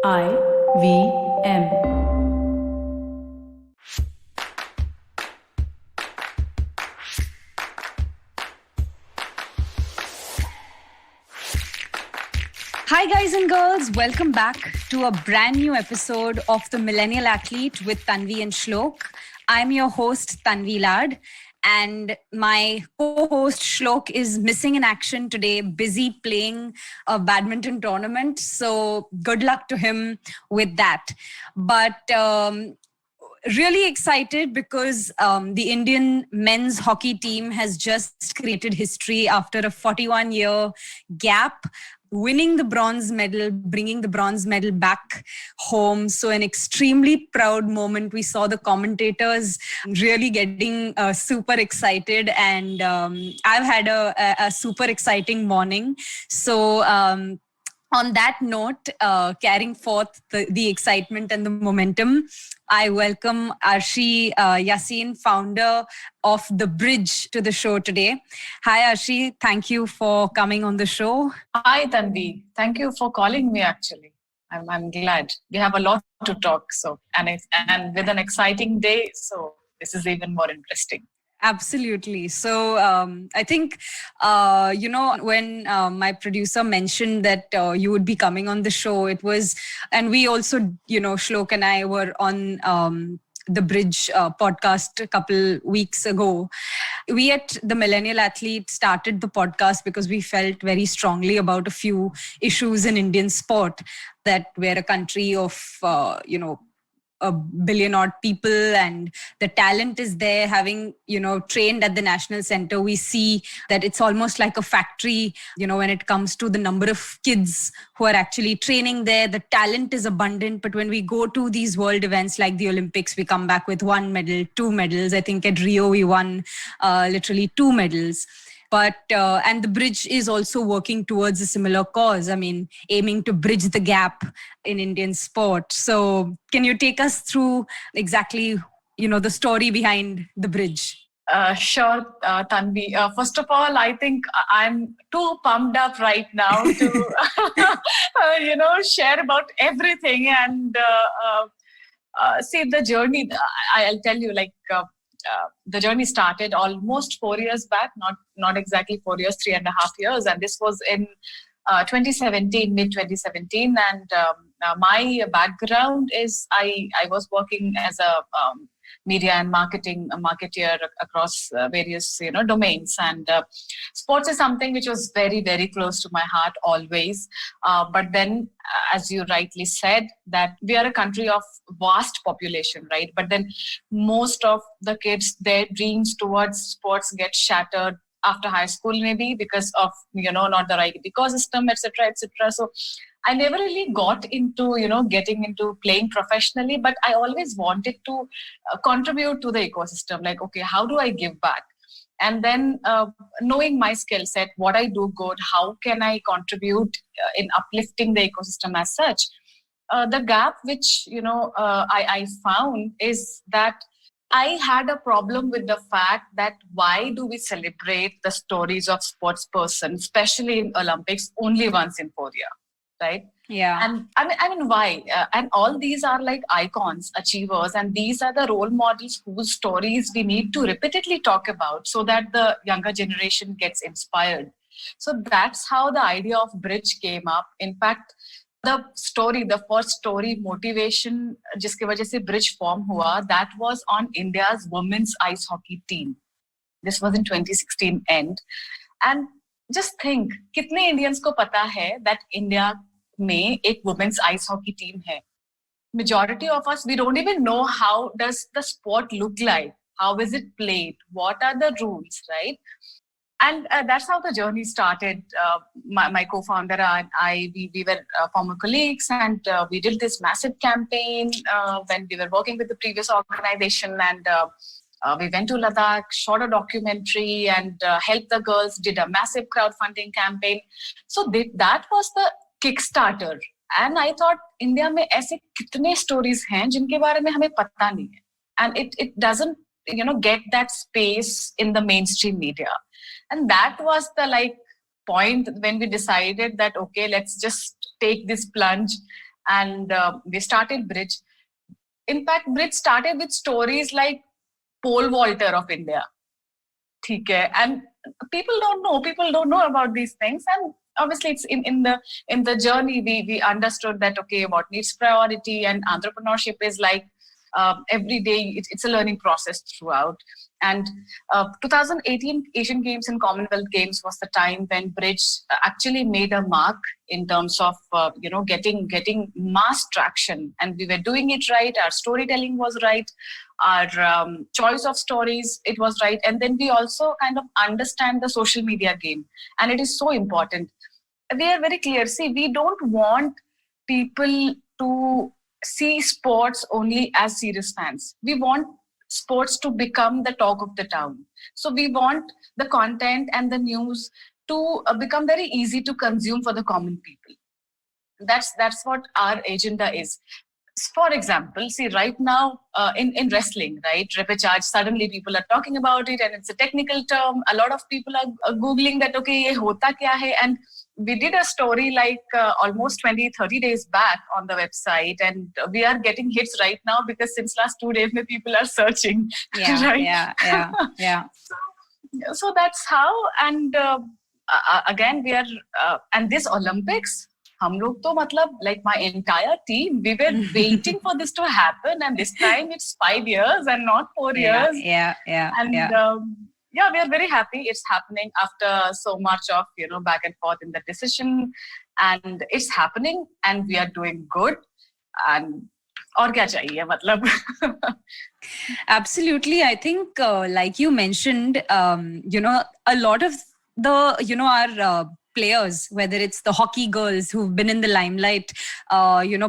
IVM. Hi guys and girls, welcome back to a brand new episode of the Millennial Athlete with Tanvi and Shlok. I'm your host Tanvi Lad, and my co-host Shlok is missing in action today, busy playing a badminton tournament. So good luck to him with that. But really excited because the Indian men's hockey team has just created history after a 41-year gap, winning the bronze medal, bringing the bronze medal back home. So an extremely proud moment. We saw the commentators really getting super excited, and I've had a super exciting morning. So on that note, carrying forth the excitement and the momentum, I welcome Arshi Yasin, founder of The Bridge, to the show today. Hi, Arshi. Thank you for coming on the show. Hi, Tanvi. Thank you for calling me, actually. I'm glad. We have a lot to talk, and with an exciting day, so this is even more interesting. Absolutely. So I think, when my producer mentioned that you would be coming on the show, it was, and we also, Shlok and I were on the Bridge podcast a couple weeks ago. We at the Millennial Athlete started the podcast because we felt very strongly about a few issues in Indian sport, that we're a country of, a billion odd people, and the talent is there. Having trained at the national center, we see that it's almost like a factory when it comes to the number of kids who are actually training there. The talent is abundant, but when we go to these world events like the Olympics, we come back with 1 medal, 2 medals. I think at Rio we won literally 2 medals. But and the Bridge is also working towards a similar cause. I mean, aiming to bridge the gap in Indian sport. So can you take us through exactly, the story behind the Bridge? Sure, Tanvi. First of all, I think I'm too pumped up right now to, share about everything and see the journey. I'll tell you, the journey started almost 4 years back, not exactly 4 years, 3.5 years. And this was in 2017, mid 2017. And my background is I was working as a media and marketeer across various domains, and sports is something which was very, very close to my heart always. But then, as you rightly said, that we are a country of vast population, right? But then most of the kids, their dreams towards sports get shattered after high school, maybe because of not the right ecosystem, etc., etc. So I never really got into getting into playing professionally, but I always wanted to contribute to the ecosystem. Like, okay, how do I give back? And then knowing my skill set, what I do good, how can I contribute in uplifting the ecosystem as such? The gap which I found is that I had a problem with the fact that why do we celebrate the stories of sports persons, especially in Olympics, only once in 4 years, right? Yeah. And I mean, why? And all these are like icons, achievers, and these are the role models whose stories we need to repeatedly talk about so that the younger generation gets inspired. So that's how the idea of Bridge came up. In fact, the first story, motivation, जिसके वजह से Bridge form हुआ, that was on India's women's ice hockey team. This was in 2016 end. And just think, कितने Indians को पता है that India में एक women's ice hockey team है? Majority of us, we don't even know how does the sport look like? How is it played? What are the rules, right? And that's how the journey started. My co-founder and we were former colleagues, and we did this massive campaign when we were working with the previous organization, and we went to Ladakh, shot a documentary, and helped the girls, did a massive crowdfunding campaign. So that was the Kickstarter. And I thought, India में ऐसे कितने stories हैं जिनके बारे में हमें पता नहीं है. And it doesn't, get that space in the mainstream media. And that was the point when we decided that, okay, let's just take this plunge and we started Bridge. In fact, Bridge started with stories like pole vaulter of India. Okay. And people don't know about these things. And obviously it's in the journey we understood that, okay, what needs priority, and entrepreneurship is like every day it's a learning process throughout. And 2018 Asian Games and Commonwealth Games was the time when Bridge actually made a mark in terms of getting mass traction, and we were doing it right. Our storytelling was right, our choice of stories, it was right. And then we also kind of understand the social media game, and it is so important. We are very clear. See, we don't want people to see sports only as serious fans. We want sports to become the talk of the town. So we want the content and the news to become very easy to consume for the common people. That's what our agenda is. For example, see, right now in wrestling, right, repechage, suddenly people are talking about it, and it's a technical term. A lot of people are Googling that, okay, ye hota kya hai? And we did a story like almost 20-30 days back on the website, and we are getting hits right now because since last 2 days, people are searching. Yeah, right? yeah. So that's how, and again, we are, and this Olympics, हम लोग तो मतलब, like my entire team, we were waiting for this to happen, and this time it's 5 years and not 4 years. And yeah, we are very happy it's happening after so much of back and forth in the decision, and it's happening, and we are doing good. And और क्या चाहिए मतलब? Absolutely. I think, like you mentioned, a lot of the, our players, whether it's the hockey girls who've been in the limelight,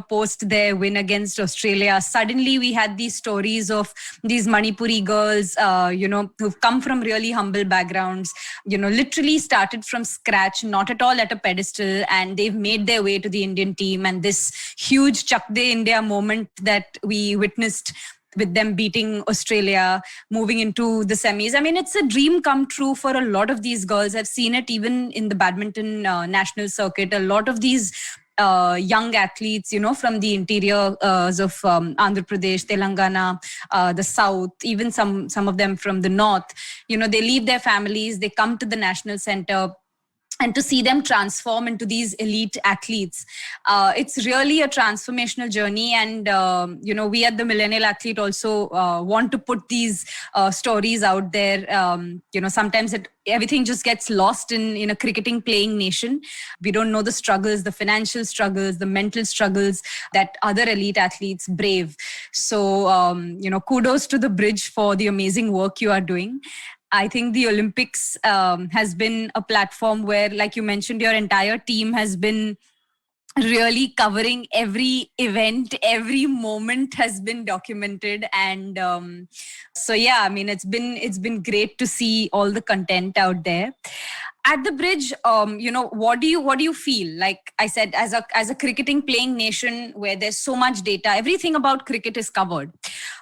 post their win against Australia, suddenly we had these stories of these Manipuri girls, who've come from really humble backgrounds, literally started from scratch, not at all at a pedestal, and they've made their way to the Indian team. And this huge Chak De India moment that we witnessed with them beating Australia, moving into the semis. I mean, it's a dream come true for a lot of these girls. I've seen it even in the badminton national circuit. A lot of these young athletes, from the interiors of Andhra Pradesh, Telangana, the south, even some of them from the north, they leave their families, they come to the national center, and to see them transform into these elite athletes, it's really a transformational journey. And we at the Millennial Athlete also want to put these stories out there. Sometimes everything just gets lost in a cricketing playing nation. We don't know the struggles, the financial struggles, the mental struggles that other elite athletes brave. So kudos to the Bridge for the amazing work you are doing. I think the Olympics has been a platform where, like you mentioned, your entire team has been really covering every event, every moment has been documented. And so yeah, I mean, it's been great to see all the content out there. At the Bridge, what do you feel? Like I said, as a cricketing playing nation where there's so much data, everything about cricket is covered.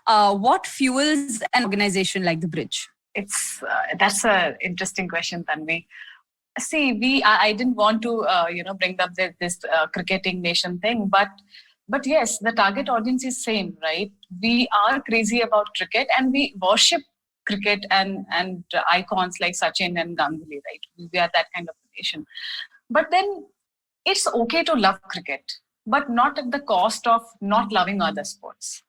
What fuels an organization like the Bridge? That's an interesting question, Tanvi. See, I didn't want to bring up this cricketing nation thing, but yes, the target audience is same, right? We are crazy about cricket, and we worship cricket and icons like Sachin and Ganguly, right? We are that kind of nation. But then it's okay to love cricket, but not at the cost of not loving other sports.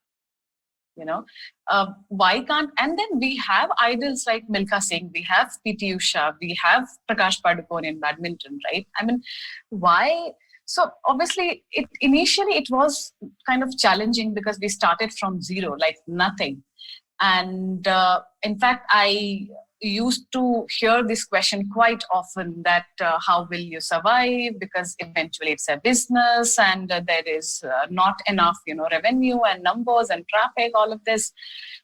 Why can't? And then we have idols like Milkha Singh, we have PT Usha, we have Prakash Padukone in badminton, right? I mean, why? So obviously, initially it was kind of challenging because we started from zero, like nothing. And in fact, I used to hear this question quite often, that how will you survive, because eventually it's a business, and there is not enough revenue and numbers and traffic, all of this.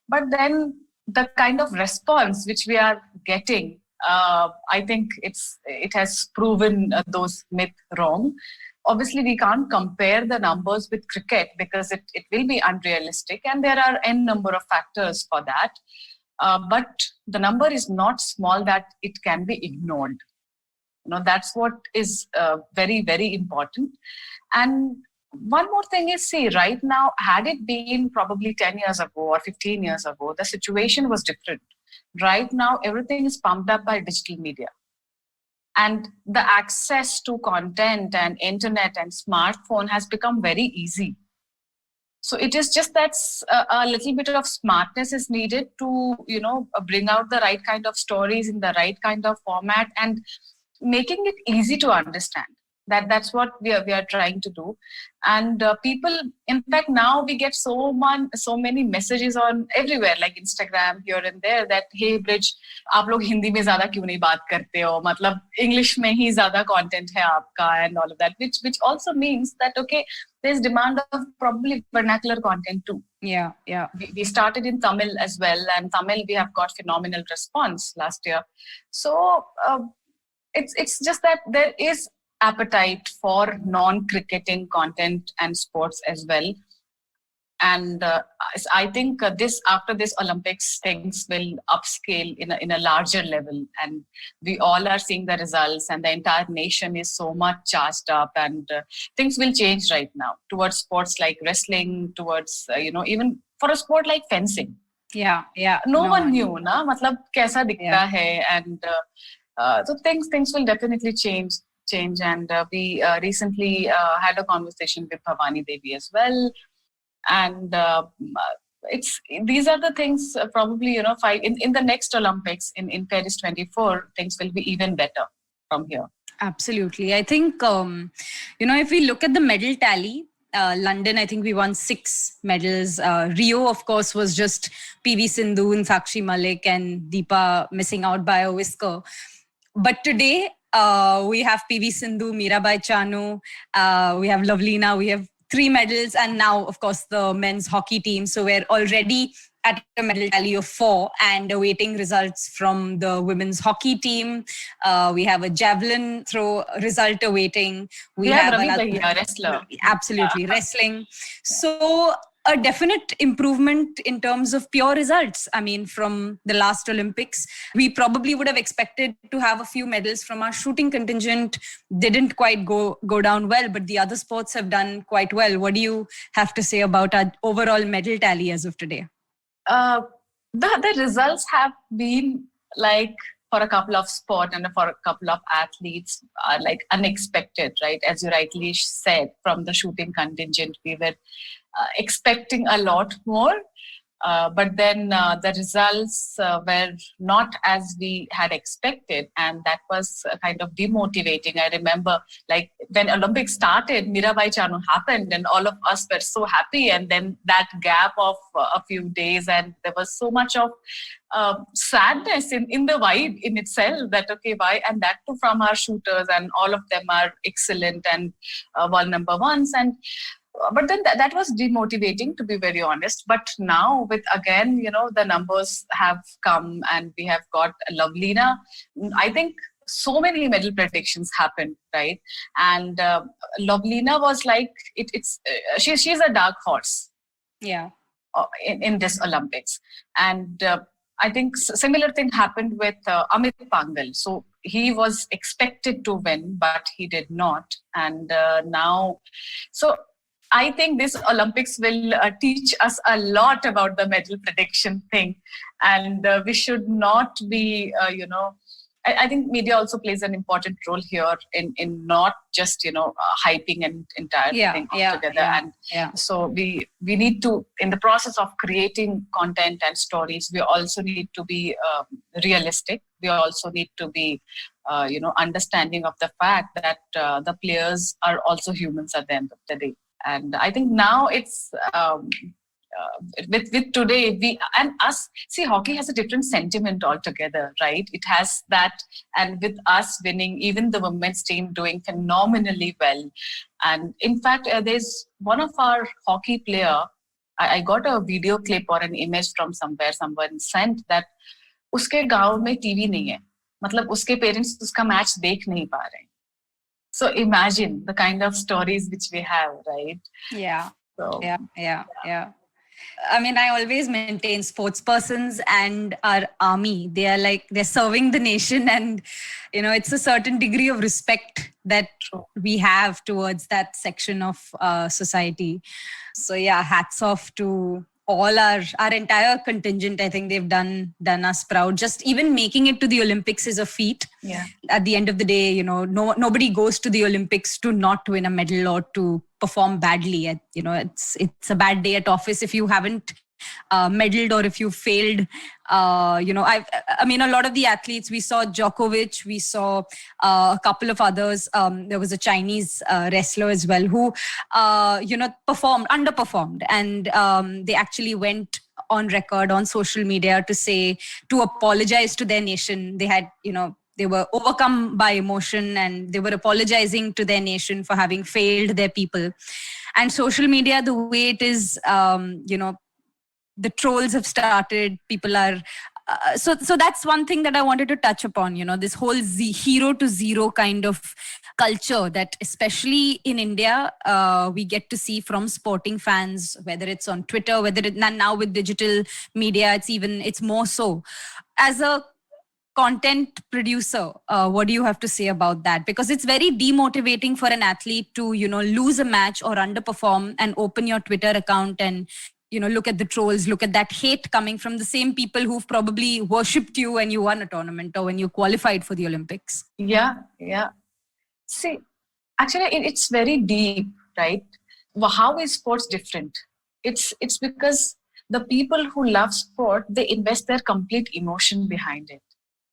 But then the kind of response which we are getting, I think it has proven those myths wrong. Obviously, we can't compare the numbers with cricket because it will be unrealistic, and there are n number of factors for that. But the number is not small that it can be ignored. That's what is very, very important. And One more thing is, see, right now, had it been probably 10 years ago or 15 years ago, the situation was different. Right now, everything is pumped up by digital media. And the access to content and internet and smartphone has become very easy. So it is just that a little bit of smartness is needed to, bring out the right kind of stories in the right kind of format and making it easy to understand. That's what we are trying to do. And people, in fact, now we get so many messages on everywhere, like Instagram here and there, that hey Bridge, आप लोग हिंदी में ज़्यादा क्यों नहीं बात करते हो? मतलब English में ही ज़्यादा content है आपका, and all of that, which also means that okay, there's demand of probably vernacular content too. Yeah. We started in Tamil as well, and Tamil we have got phenomenal response last year. So it's just that there is appetite for non-cricketing content and sports as well. And I think after this Olympics, things will upscale in a larger level, and we all are seeing the results, and the entire nation is so much charged up, and things will change right now towards sports like wrestling, towards even for a sport like fencing. Yeah. No one knew, na? Matlab kaisa dikhta hai, and so things will definitely change. And we recently had a conversation with Bhavani Devi as well. And these are the things probably, in the next Olympics in Paris 24, things will be even better from here. Absolutely. I think, if we look at the medal tally, London, I think we won 6 medals. Rio, of course, was just PV Sindhu and Sakshi Malik and Deepa missing out by a whisker. But today, we have PV Sindhu, Mirabai Chanu, we have Lovelina, we have 3 medals, and now, of course, the men's hockey team. So we're already at a medal tally of 4 and awaiting results from the women's hockey team. We have a javelin throw result awaiting. We have a wrestler. Absolutely, wrestling. So a definite improvement in terms of pure results. I mean, from the last Olympics, we probably would have expected to have a few medals from our shooting contingent. Didn't quite go down well, but the other sports have done quite well. What do you have to say about our overall medal tally as of today? The results have been like, for a couple of sport and for a couple of athletes, like unexpected, right? As you rightly said, from the shooting contingent, we were expecting a lot more. But then the results were not as we had expected, and that was kind of demotivating. I remember, like, when Olympics started, Mirabai Chanu happened, and all of us were so happy. And then that gap of a few days, and there was so much of sadness in the vibe in itself, that okay, why? And that too from our shooters, and all of them are excellent and world number ones. And but then that was demotivating, to be very honest. But now with, again, the numbers have come, and we have got Lovelina. I think so many medal predictions happened, right? And Lovelina was like, she's a dark horse. Yeah. In this Olympics. And I think similar thing happened with Amit Pangal. So he was expected to win, but he did not. And now, so I think this Olympics will teach us a lot about the medal prediction thing. And we should not be, I think media also plays an important role here in not just, hyping an entire thing together. So we need to, in the process of creating content and stories, we also need to be realistic. We also need to be, understanding of the fact that the players are also humans at the end of the day. And I think now it's with today, we and us, see, hockey has a different sentiment altogether, right? It has that, and with us winning, even the women's team doing phenomenally well. And in fact, there's one of our hockey player, I got a video clip or an image from somewhere, someone sent that uske gaon mein TV nahi hai. मतलब उसके parents उसका match देख नहीं पा रहे हैं. So imagine the kind of stories which we have, right? Yeah. So, yeah. I mean, I always maintain sports persons and our army, they're serving the nation, and, it's a certain degree of respect that we have towards that section of society. So yeah, hats off to all our entire contingent. I think they've done us proud. Just even making it to the Olympics is a feat. Yeah. At the end of the day, nobody goes to the Olympics to not win a medal or to perform badly. It's a bad day at office if you haven't medaled or if you failed. I mean, a lot of the athletes, we saw Djokovic, we saw a couple of others. There was a Chinese wrestler as well who, underperformed, and they actually went on record on social media to apologize to their nation. They were overcome by emotion and they were apologizing to their nation for having failed their people. And social media, the way it is, the trolls have started. People are so that's one thing that I wanted to touch upon. This whole hero to zero kind of culture that, especially in India, we get to see from sporting fans, whether it's on Twitter, now with digital media, it's more so. As a content producer, what do you have to say about that? Because it's very demotivating for an athlete to lose a match or underperform and open your Twitter account and look at the trolls, look at that hate coming from the same people who've probably worshipped you when you won a tournament or when you qualified for the Olympics. Yeah. See, actually, it's very deep, right? How is sports different? It's because the people who love sport, they invest their complete emotion behind it,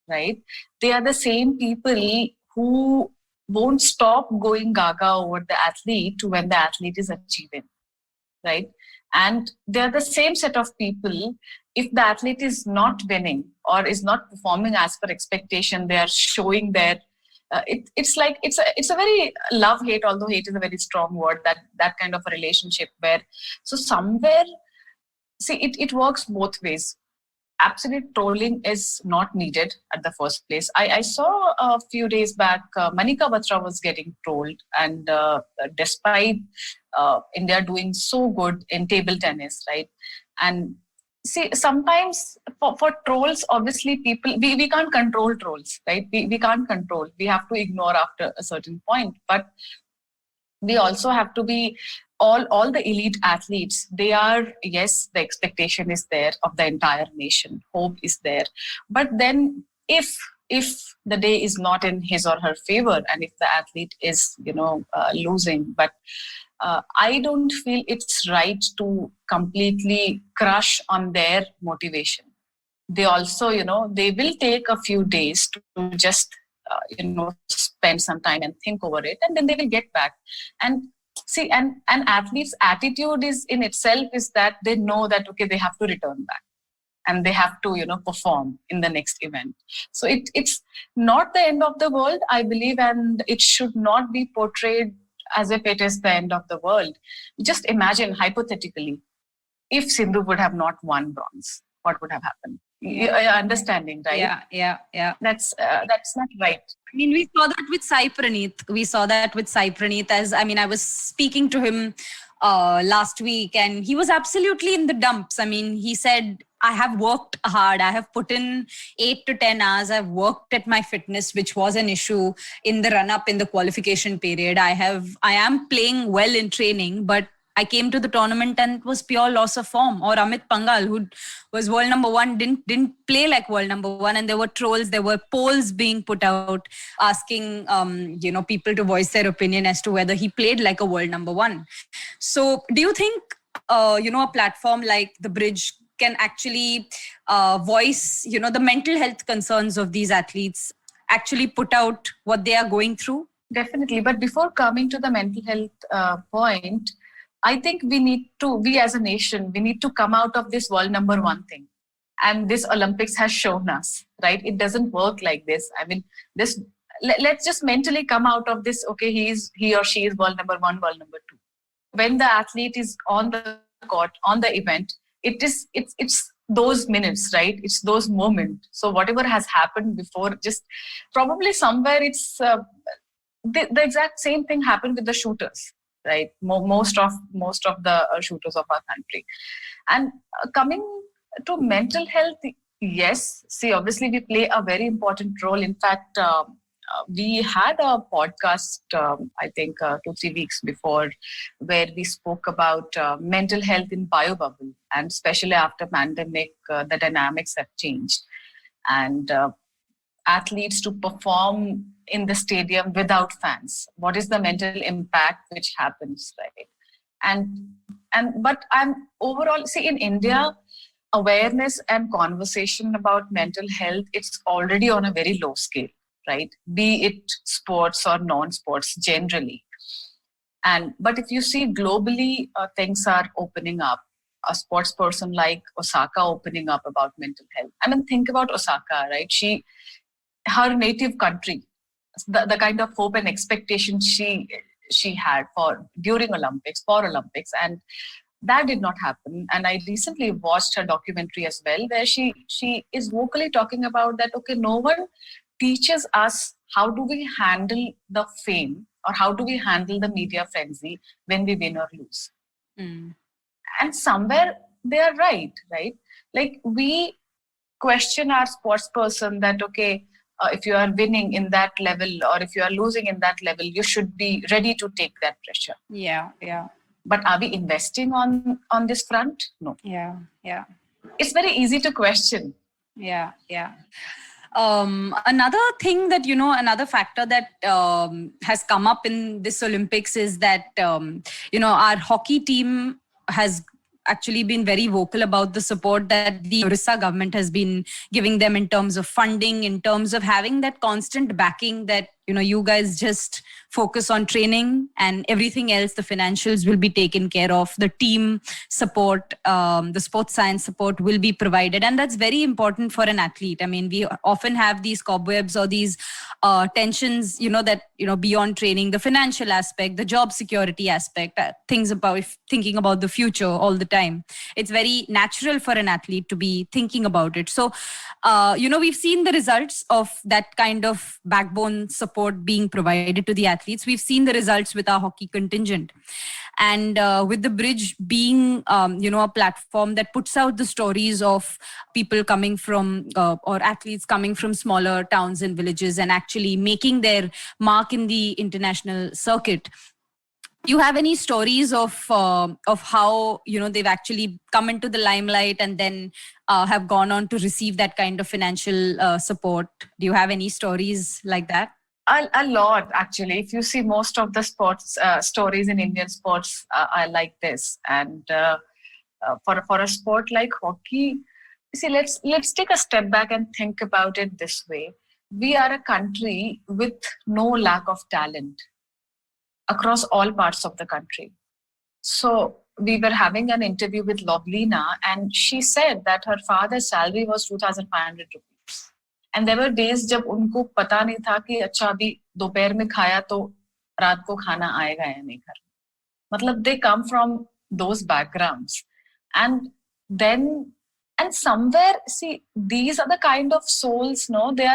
right? They are the same people who won't stop going gaga over the athlete when the athlete is achieving, right? And they're the same set of people. If the athlete is not winning or is not performing as per expectation, they are showing their it's a very love hate, although hate is a very strong word, that kind of a relationship where, so somewhere, see, it works both ways. Absolute trolling is not needed at the first place. I saw a few days back, Manika Batra was getting trolled, and despite India doing so good in table tennis, right? And see, sometimes for trolls, obviously we can't control trolls, right? We can't control. We have to ignore after a certain point. But we also have to be all the elite athletes. They are, yes, the expectation is there of the entire nation. Hope is there. But then if the day is not in his or her favor, and if the athlete is, losing, but I don't feel it's right to completely crush on their motivation. They also, they will take a few days to just, spend some time and think over it, and then they will get back. And see, and an athlete's attitude is in itself is that they know that, okay, they have to return back and they have to, perform in the next event. So it's not the end of the world, I believe, and it should not be portrayed as if it is the end of the world. Just imagine, hypothetically, if Sindhu would have not won bronze, what would have happened? You're understanding, right? Yeah. That's not right. I mean, we saw that with Sai Praneeth. I was speaking to him last week, and he was absolutely in the dumps. I mean, he said, I have worked hard. I have put in 8 to 10 hours. I've worked at my fitness, which was an issue in the run-up in the qualification period. I am playing well in training, but I came to the tournament and it was pure loss of form. Or Amit Pangal, who was world number one, didn't play like world number one. And there were trolls, there were polls being put out asking, people to voice their opinion as to whether he played like a world number one. So do you think, a platform like The Bridge can actually voice, the mental health concerns of these athletes, actually put out what they are going through? Definitely. But before coming to the mental health point, I think we as a nation, we need to come out of this world number one thing. And this Olympics has shown us, right? It doesn't work like this. I mean, let's just mentally come out of this. Okay, he or she is world number one, world number two. When the athlete is on the court, on the event, it's those minutes, right? It's those moments. So whatever has happened before, just probably somewhere it's the exact same thing happened with the shooters, right? Most of the shooters of our country. And coming to mental health, yes. See, obviously we play a very important role. In fact, we had a podcast, I think 2-3 weeks before, where we spoke about mental health in biobubble, and especially after pandemic, the dynamics have changed, and athletes to perform in the stadium without fans. What is the mental impact which happens, right? But I'm overall, see, in India, awareness and conversation about mental health, it's already on a very low scale, right? Be it sports or non-sports generally. But if you see globally, things are opening up. A sports person like Osaka opening up about mental health. I mean, think about Osaka, right? Her native country, the kind of hope and expectation she had for during Olympics, for Olympics, and that did not happen. And I recently watched her documentary as well, where she is vocally talking about that. Okay, no one teaches us how do we handle the fame or how do we handle the media frenzy when we win or lose. And somewhere they are right? Like we question our sports person that, okay, if you are winning in that level or if you are losing in that level, you should be ready to take that pressure. Yeah. But are we investing on this front? No. Yeah. It's very easy to question. Yeah. Another thing that, another factor that has come up in this Olympics is that, our hockey team has actually been very vocal about the support that the Orissa government has been giving them in terms of funding, in terms of having that constant backing that, you guys just focus on training and everything else, the financials will be taken care of. The team support, the sports science support will be provided. And that's very important for an athlete. I mean, we often have these cobwebs or these tensions, that, beyond training, the financial aspect, the job security aspect, thinking about the future all the time. It's very natural for an athlete to be thinking about it. So, we've seen the results of that kind of backbone support being provided to the athletes. We've seen the results with our hockey contingent. And with the bridge being, a platform that puts out the stories of people coming from, or athletes coming from smaller towns and villages and actually making their mark in the international circuit. Do you have any stories of how, they've actually come into the limelight and then have gone on to receive that kind of financial support? Do you have any stories like that? A lot, actually. If you see most of the sports stories in Indian sports are like this. And for a sport like hockey, see, let's take a step back and think about it this way. We are a country with no lack of talent across all parts of the country. So we were having an interview with Lovelina, and she said that her father's salary was 2,500 rupees. And there were days जब उनको पता नहीं था कि अच्छा अभी दोपहर में खाया तो रात को खाना आएगा या नहीं घर में. मतलब they come from those backgrounds, and somewhere, see, these are the kind of souls, no, they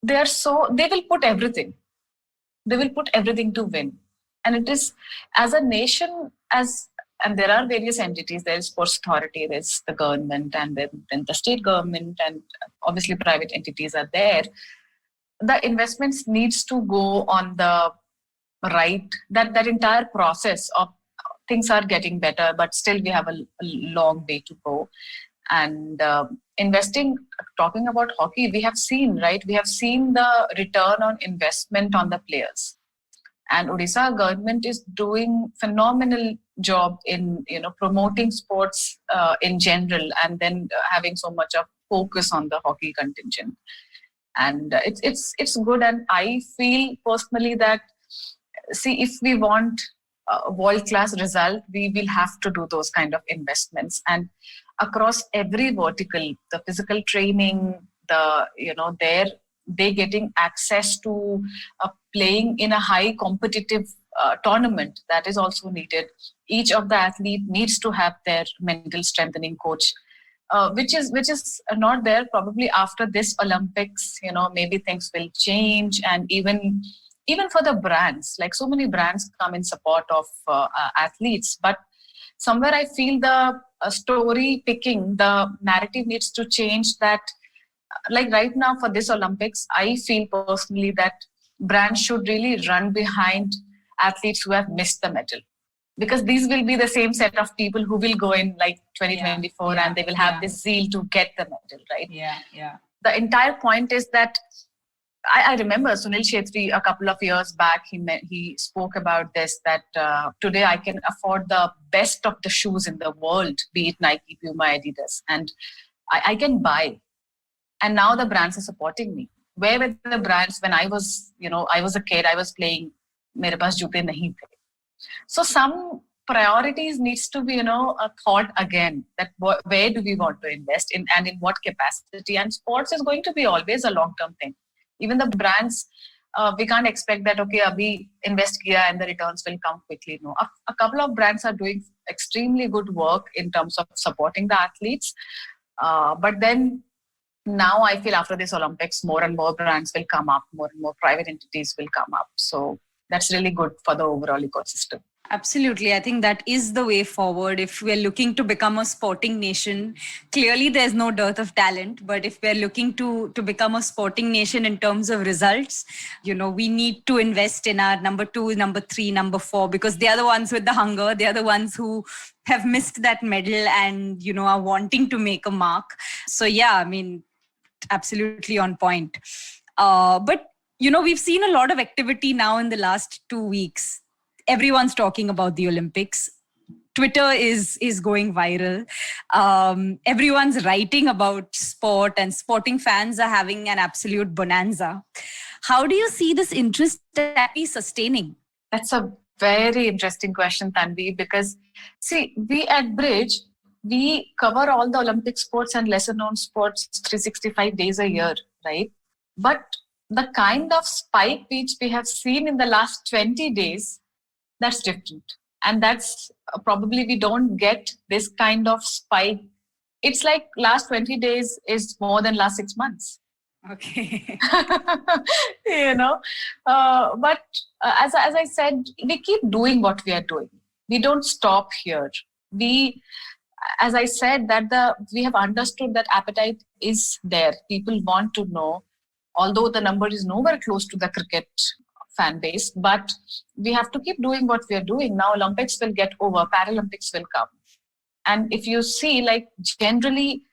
will put everything. They will put everything to win. And it is, as a nation, and there are various entities. There is sports authority, there's the government, and then the state government, and obviously private entities are there. The investments needs to go on the right, that entire process of things are getting better, but still we have a long way to go. And investing, talking about hockey, we have seen, right? We have seen the return on investment on the players. And Odisha government is doing phenomenal job in promoting sports in general, and then having so much of focus on the hockey contingent. And it's good. And I feel personally that, see, if we want a world-class result, we will have to do those kind of investments. And across every vertical, the physical training, they getting access to playing in a high competitive tournament, that is also needed. Each of the athlete needs to have their mental strengthening coach, which is not there. Probably after this Olympics, maybe things will change. And even for the brands, like so many brands come in support of athletes, but somewhere I feel the story picking, the narrative needs to change. That, like right now for this Olympics, I feel personally that brands should really run behind athletes who have missed the medal. Because these will be the same set of people who will go in like 2024 and they will have this zeal to get the medal, right? Yeah. The entire point is that I remember Sunil Shetty a couple of years back, he spoke about this, that today I can afford the best of the shoes in the world, be it Nike, Puma, Adidas, and I can buy. And now the brands are supporting me. Where were the brands when I was a kid, I was playing, mere paas joote nahi the. So some priorities needs to be, thought again, that where do we want to invest in and in what capacity. And sports is going to be always a long-term thing. Even the brands, we can't expect that, okay, abhi invest kiya and the returns will come quickly. No, a couple of brands are doing extremely good work in terms of supporting the athletes. But then now I feel after this Olympics, more and more brands will come up, more and more private entities will come up. So that's really good for the overall ecosystem. Absolutely. I think that is the way forward. If we're looking to become a sporting nation, clearly there's no dearth of talent. But if we're looking to become a sporting nation in terms of results, we need to invest in our number 2, number 3, number 4, because they are the ones with the hunger. They are the ones who have missed that medal and, are wanting to make a mark. So yeah, I mean, absolutely on point. But, we've seen a lot of activity now in the last 2 weeks. Everyone's talking about the Olympics. Twitter is going viral. Everyone's writing about sport and sporting fans are having an absolute bonanza. How do you see this interest be sustaining? That's a very interesting question, Tanvi, because see, we at Bridge, we cover all the Olympic sports and lesser known sports 365 days a year, right? But the kind of spike which we have seen in the last 20 days, that's different. And that's probably we don't get this kind of spike. It's like last 20 days is more than last 6 months. Okay. But as I said, we keep doing what we are doing. We don't stop here. As I said, that we have understood that appetite is there. People want to know, although the number is nowhere close to the cricket fan base, but we have to keep doing what we are doing. Now Olympics will get over, Paralympics will come. And if you see, like generally,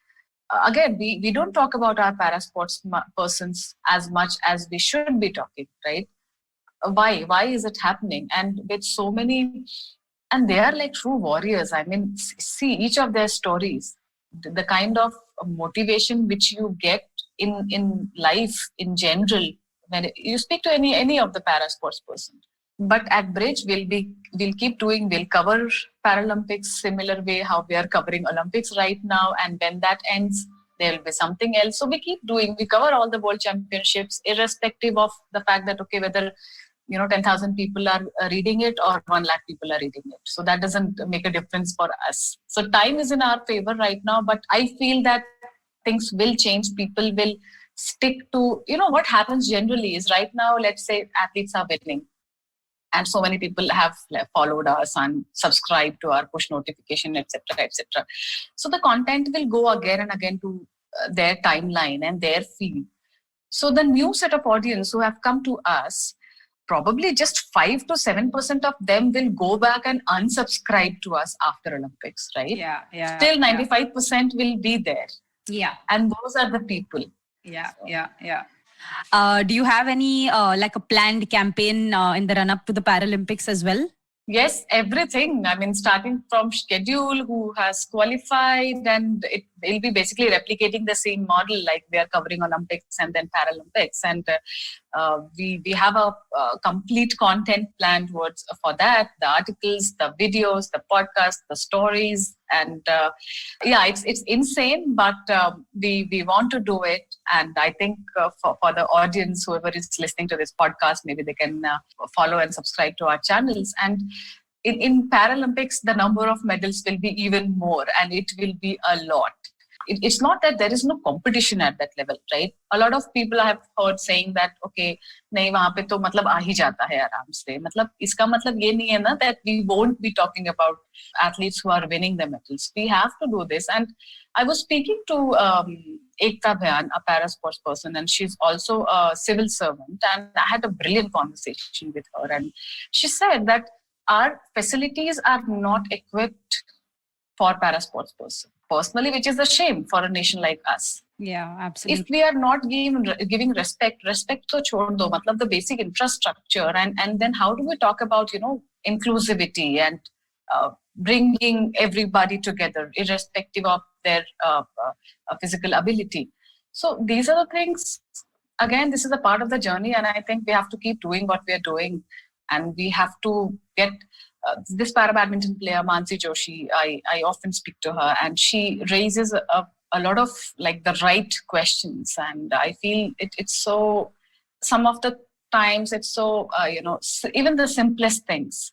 again, we don't talk about our parasports persons as much as we should be talking, right? Why is it happening? And with so many, and they are like true warriors. I mean, see each of their stories, the kind of motivation which you get in life in general, when you speak to any of the parasports person. But at Bridge, we'll keep doing, we'll cover Paralympics similar way how we are covering Olympics right now. And when that ends, there'll be something else. So we keep doing, we cover all the world championships, irrespective of the fact that, okay, whether 10,000 people are reading it or 1 lakh people are reading it. So that doesn't make a difference for us. So time is in our favor right now, but I feel that things will change. People will stick to, what happens generally is right now, let's say athletes are winning. And so many people have followed us and subscribed to our push notification, etc., etc. So the content will go again and again to their timeline and their feed. So the new set of audience who have come to us, probably just 5 to 7% of them will go back and unsubscribe to us after Olympics, right? Yeah. Still 95% will be there. Yeah. And those are the people. Yeah. Do you have any like a planned campaign in the run-up to the Paralympics as well? Yes, everything. I mean, starting from schedule, who has qualified, and it will be basically replicating the same model, like we are covering Olympics and then Paralympics. And we have a complete content plan for that, the articles, the videos, the podcasts, the stories. And it's insane, but we want to do it. And I think for the audience, whoever is listening to this podcast, maybe they can follow and subscribe to our channels. And in Paralympics, the number of medals will be even more, and it will be a lot. It's not that there is no competition at that level, right? A lot of people I have heard saying that, okay, nahi wahan pe to matlab aa hi jata hai aaram se. Matlab iska matlab ye nahi hai na that we won't be talking about athletes who are winning the medals. We have to do this. And I was speaking to Ekta Bhayan, a para sports person, and she's also a civil servant. And I had a brilliant conversation with her, and she said that our facilities are not equipped for para sports person personally, which is a shame for a nation like us. Yeah, absolutely. If we are not giving respect to chhod do, matlab the basic infrastructure, and then how do we talk about inclusivity and bringing everybody together, irrespective of their physical ability. So these are the things. Again, this is a part of the journey, and I think we have to keep doing what we are doing, and we have to get this para badminton player Mansi Joshi. I often speak to her, and she raises a lot of like the right questions, and I feel it's so. Some of the times it's so even the simplest things.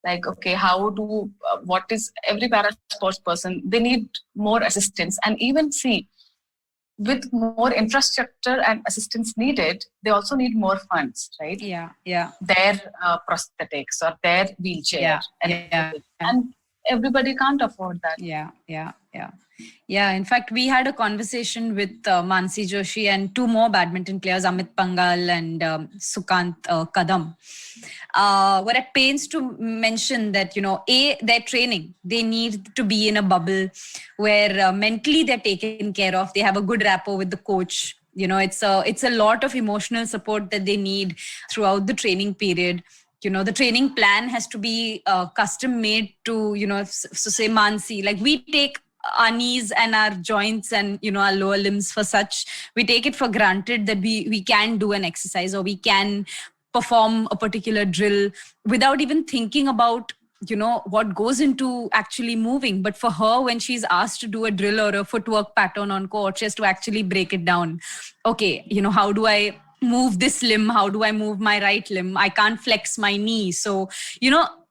Like, okay, how do what is every para sports person? They need more assistance, and even see with more infrastructure and assistance needed, they also need more funds, right? Yeah. Their prosthetics or their wheelchair, and everybody can't afford that. Yeah, in fact, we had a conversation with Mansi Joshi and two more badminton players, Amit Pangal and Sukant Kadam. Were at pains to mention that, their training, they need to be in a bubble where mentally they're taken care of. They have a good rapport with the coach. It's a lot of emotional support that they need throughout the training period. The training plan has to be custom made to, so say Mansi, like we take our knees and our joints and our lower limbs for such, we take it for granted that we can do an exercise or we can perform a particular drill without even thinking about what goes into actually moving. But for her, when she's asked to do a drill or a footwork pattern on court, she has to actually break it down. Okay, how do I move this limb? How do I move my right limb? I can't flex my knee. So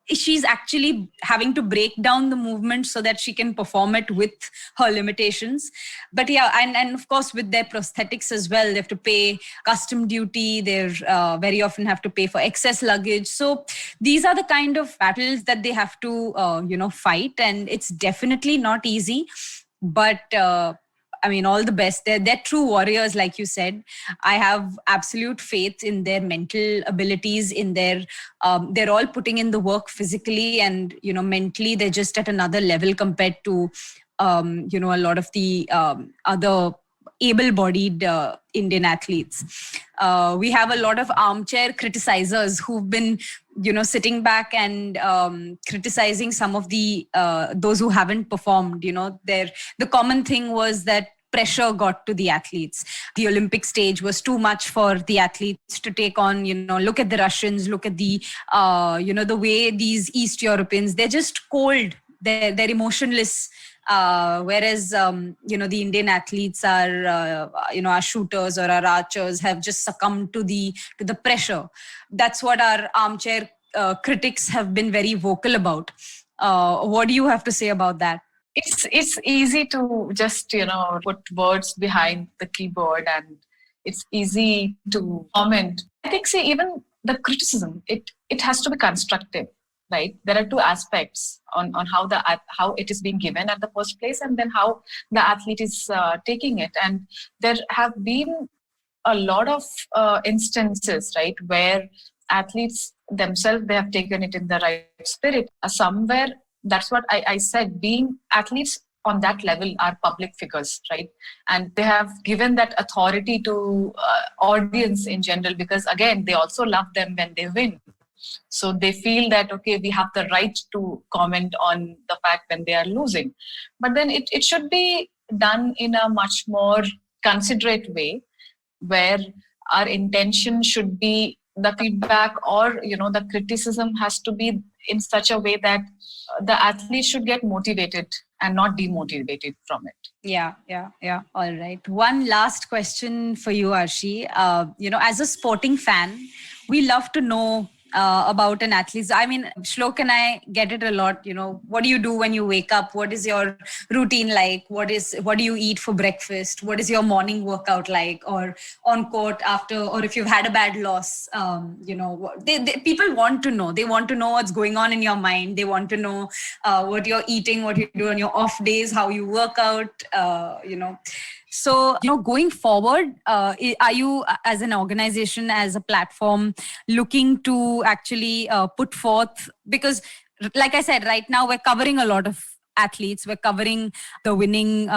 she's actually having to break down the movement so that she can perform it with her limitations. But and of course with their prosthetics as well, they have to pay custom duty. They're very often have to pay for excess luggage. So these are the kind of battles that they have to fight, and it's definitely not easy. But all the best. They're true warriors, like you said. I have absolute faith in their mental abilities, in their, they're all putting in the work physically and, mentally they're just at another level compared to, a lot of the other able-bodied Indian athletes. We have a lot of armchair criticizers who've been, sitting back and criticizing some of the those who haven't performed. The common thing was that pressure got to the athletes. The Olympic stage was too much for the athletes to take on. Look at the Russians, look at the the way these East Europeans, they're just cold, they're emotionless. Whereas the Indian athletes are our shooters or our archers have just succumbed to the pressure. That's what our armchair critics have been very vocal about. What do you have to say about that? It's easy to just put words behind the keyboard, and it's easy to comment. I think even the criticism, it has to be constructive. Right, there are two aspects on how it is being given at the first place, and then how the athlete is taking it. And there have been a lot of instances, right, where athletes themselves, they have taken it in the right spirit. Somewhere, that's what I said. Being athletes on that level are public figures, right, and they have given that authority to audience in general, because again, they also love them when they win. So they feel that, okay, we have the right to comment on the fact when they are losing. But then it should be done in a much more considerate way, where our intention should be the feedback or, the criticism has to be in such a way that the athlete should get motivated and not demotivated from it. Yeah. All right. One last question for you, Arshi. As a sporting fan, we love to know about an athlete. Shlok and I get it a lot. What do you do when you wake up? What is your routine like? What do you eat for breakfast? What is your morning workout like? Or on court after, or if you've had a bad loss, people want to know. They want to know what's going on in your mind. They want to know what you're eating, what you do on your off days, how you work out. So, going forward, are you as an organization, as a platform, looking to actually put forth, because like I said, right now we're covering a lot of athletes, we're covering the winning,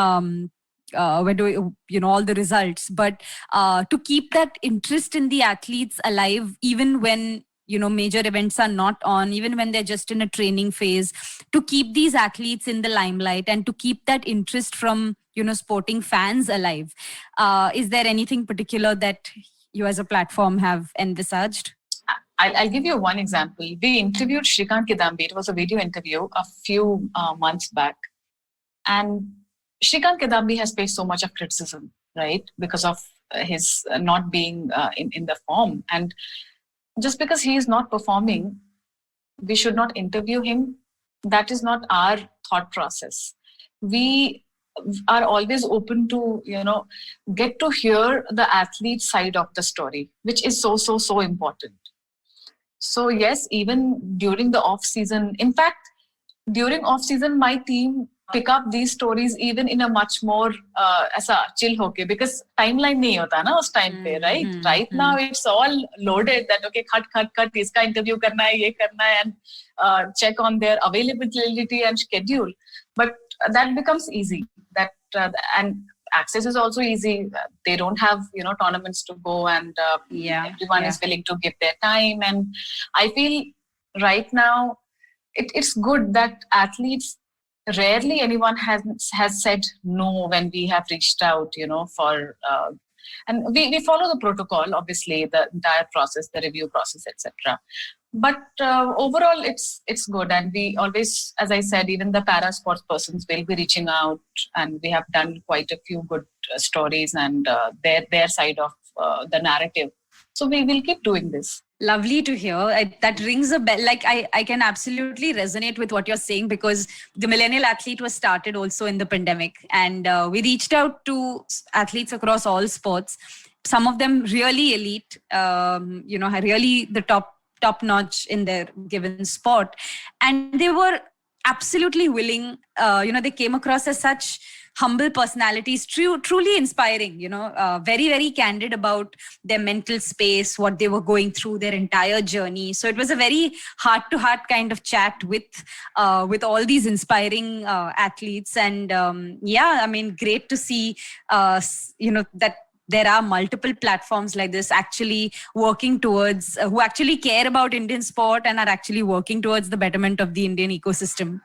we're doing, all the results, but to keep that interest in the athletes alive, even when major events are not on, even when they're just in a training phase, to keep these athletes in the limelight and to keep that interest from sporting fans alive, is there anything particular that you as a platform have envisaged? I'll give you one example. We interviewed Shrikant Kidambi. It was a video interview a few months back. And Shrikant Kidambi has faced so much of criticism, right? Because of his not being in the form. And just because he is not performing, we should not interview him. That is not our thought process. We are always open to, get to hear the athlete side of the story, which is so important. So yes, even during the off season, in fact, during off season, my team pick up these stories even in a much more ऐसा chill होके, because timeline नहीं होता ना उस time पे, right? Right now it's all loaded that okay, cut इसका interview करना है, ये करना है, and check on their availability and schedule. But that becomes easy. That and access is also easy. They don't have tournaments to go, and everyone is willing to give their time. And I feel right now it's good that athletes, rarely anyone has said no when we have reached out, for and we follow the protocol, obviously, the entire process, the review process, etc. But overall, it's good, and we always, as I said, even the para sports persons will be reaching out, and we have done quite a few good stories and their side of the narrative. So we will keep doing this. Lovely to hear. That rings a bell. Like I can absolutely resonate with what you're saying, because the Millennial Athlete was started also in the pandemic, and we reached out to athletes across all sports. Some of them really elite, really the top notch in their given sport, and they were absolutely willing. They came across as such humble personalities, truly inspiring, very, very candid about their mental space, what they were going through, their entire journey. So it was a very heart-to-heart kind of chat with all these inspiring athletes. And great to see, that there are multiple platforms like this actually working towards, who actually care about Indian sport and are actually working towards the betterment of the Indian ecosystem.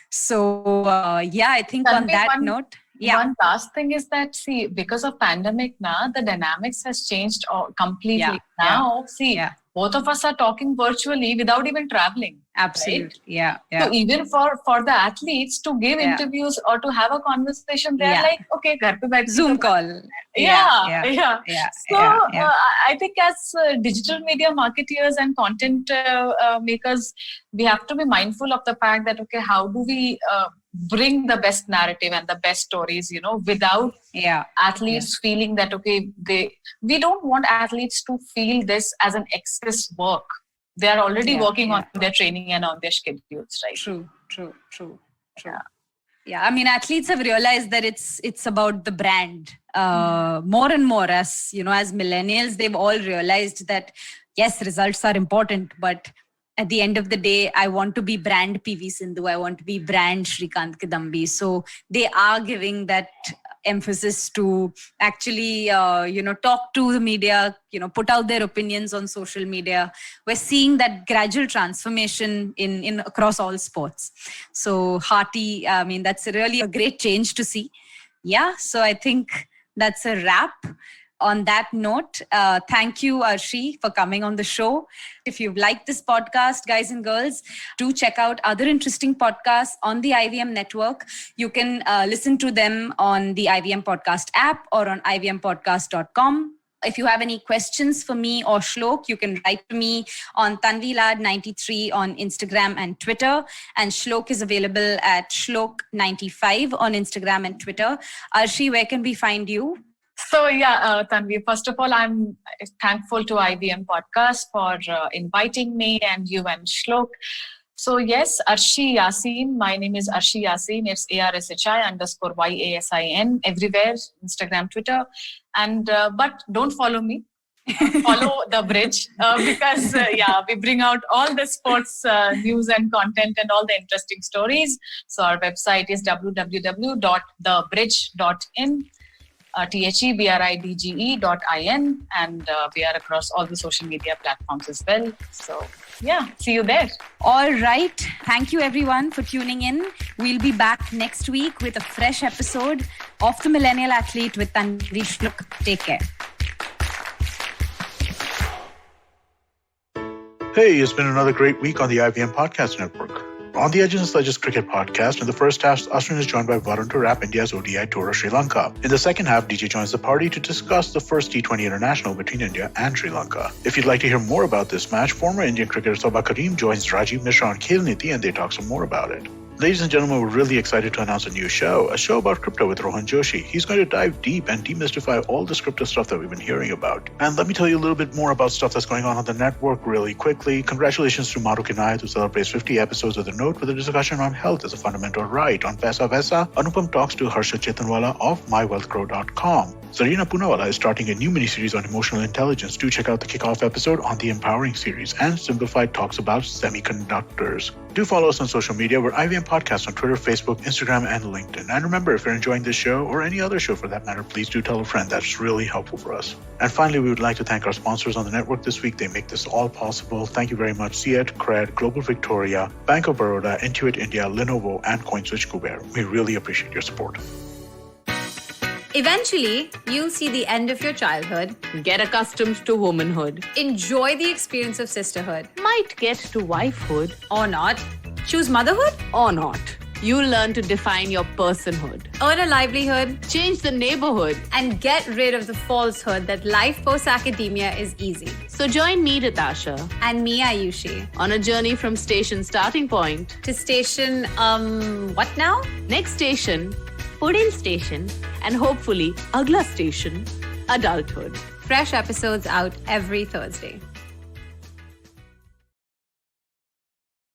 So, I think on that note, one last thing is that, see, because of pandemic now, the dynamics has changed completely. Both of us are talking virtually without even traveling. Absolutely. Right? So even for the athletes to give interviews or to have a conversation, they're like, okay, ghar pe baith Zoom call. So I think as digital media marketeers and content makers, we have to be mindful of the fact that, okay, how do we bring the best narrative and the best stories, without athletes feeling that, okay, we don't want athletes to feel this as an excess work. They are already working on their training and on their schedules, right? True. Yeah, I mean, athletes have realized that it's about the brand more and more. As as millennials, they've all realized that yes, results are important, but at the end of the day, I want to be brand PV Sindhu. I want to be brand Shrikant Kidambi. So they are giving that emphasis to actually, talk to the media, put out their opinions on social media. We're seeing that gradual transformation in across all sports. So hearty, I mean, that's really a great change to see. Yeah, so I think that's a wrap. On that note, thank you, Arshi, for coming on the show. If you've liked this podcast, guys and girls, do check out other interesting podcasts on the IVM network. You can listen to them on the IVM Podcast app or on ivmpodcast.com. If you have any questions for me or Shlok, you can write to me on tanvilad93 on Instagram and Twitter. And Shlok is available at Shlok95 on Instagram and Twitter. Arshi, where can we find you? So Tanvi, first of all, I'm thankful to IVM Podcast for inviting me and you and Shlok. So yes, Arshi Yasin. My name is Arshi Yasin. It's ARSHI_YASIN everywhere, Instagram, Twitter. And but don't follow me. Follow The Bridge because we bring out all the sports news and content and all the interesting stories. So our website is www.thebridge.in. THEBRIDGE.in, and we are across all the social media platforms as well. So, see you there. All right. Thank you, everyone, for tuning in. We'll be back next week with a fresh episode of The Millennial Athlete with Tanvi Shluk. Take care. Hey, it's been another great week on the IVM Podcast Network. On the Edges and Sledges Cricket Podcast, in the first half, Ashwin is joined by Varun to wrap India's ODI tour of Sri Lanka. In the second half, DJ joins the party to discuss the first T20 international between India and Sri Lanka. If you'd like to hear more about this match, former Indian cricketer Sobha Karim joins Rajiv Mishra on Khel Niti and they talk some more about it. Ladies and gentlemen, we're really excited to announce a new show, a show about crypto with Rohan Joshi. He's going to dive deep and demystify all this crypto stuff that we've been hearing about. And let me tell you a little bit more about stuff that's going on the network really quickly. Congratulations to Maru Kinayat, who celebrates 50 episodes of The Note with a discussion on health as a fundamental right. On Vaisa Vaisa, Anupam talks to Harsha Chetanwala of mywealthgrow.com. Zarina Poonawala is starting a new miniseries on emotional intelligence. Do check out the kickoff episode on the Empowering series. And Simplified talks about semiconductors. Do follow us on social media. We're IVM Podcast on Twitter, Facebook, Instagram, and LinkedIn. And remember, if you're enjoying this show, or any other show for that matter, please do tell a friend. That's really helpful for us. And finally, we would like to thank our sponsors on the network this week. They make this all possible. Thank you very much. Ciet, Cred, Global Victoria, Bank of Baroda, Intuit India, Lenovo, and CoinSwitch Kuber. We really appreciate your support. Eventually, you'll see the end of your childhood, get accustomed to womanhood, enjoy the experience of sisterhood, might get to wifehood, or not, choose motherhood, or not. You'll learn to define your personhood, earn a livelihood, change the neighborhood, and get rid of the falsehood that life post-academia is easy. So join me, Natasha, and me, Ayushi, on a journey from station starting point to station, what now? Next station, Pudin station, and hopefully, Agla station, adulthood. Fresh episodes out every Thursday.